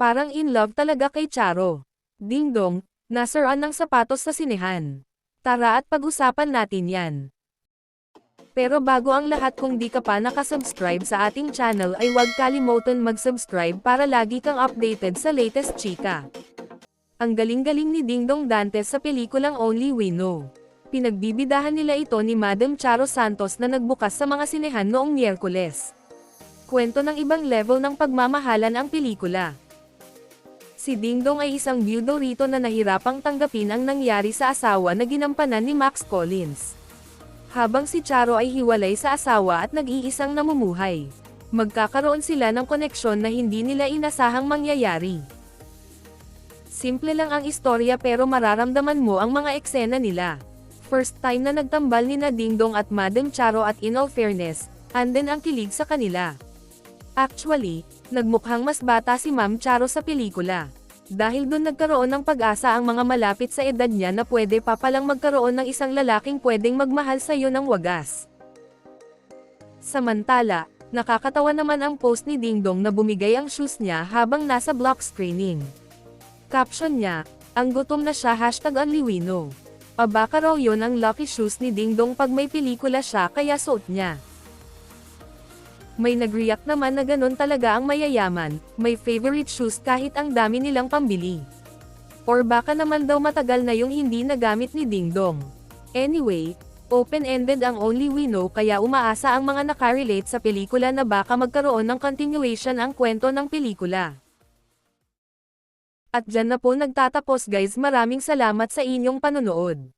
Parang in love talaga kay Charo. Dingdong, nasiraan ng sapatos sa sinehan. Tara at pag-usapan natin yan. Pero bago ang lahat, kung di ka pa nakasubscribe sa ating channel ay huwag kalimutan mag-subscribe para lagi kang updated sa latest chika. Ang galing-galing ni Dingdong Dantes sa pelikulang Only We Know. Pinagbibidahan nila ito ni Madam Charo Santos na nagbukas sa mga sinehan noong Miyerkules. Kwento ng ibang level ng pagmamahalan ang pelikula. Si Dingdong ay isang byudo rito na nahirapang tanggapin ang nangyari sa asawa na ginampanan ni Max Collins. Habang si Charo ay hiwalay sa asawa at nag-iisang namumuhay. Magkakaroon sila ng koneksyon na hindi nila inasahang mangyayari. Simple lang ang istorya pero mararamdaman mo ang mga eksena nila. First time na nagtambal ni na Dingdong at Madam Charo at in all fairness, andun ang kilig sa kanila. Actually, nagmukhang mas bata si Ma'am Charo sa pelikula. Dahil doon nagkaroon ng pag-asa ang mga malapit sa edad niya na pwede pa palang magkaroon ng isang lalaking pwedeng magmahal sa'yo ng wagas. Samantala, nakakatawa naman ang post ni Dingdong na bumigay ang shoes niya habang nasa block screening. Caption niya, ang gutom na siya #onlywino. Baka raw yun ang lucky shoes ni Dingdong pag may pelikula siya kaya suot niya. May nag-react naman na ganun talaga ang mayayaman, may favorite shoes kahit ang dami nilang pambili. Or baka naman daw matagal na yung hindi nagamit ni Dingdong. Anyway, open-ended ang Only We Know kaya umaasa ang mga nakarelate sa pelikula na baka magkaroon ng continuation ang kwento ng pelikula. At dyan na po nagtatapos guys, maraming salamat sa inyong panonood.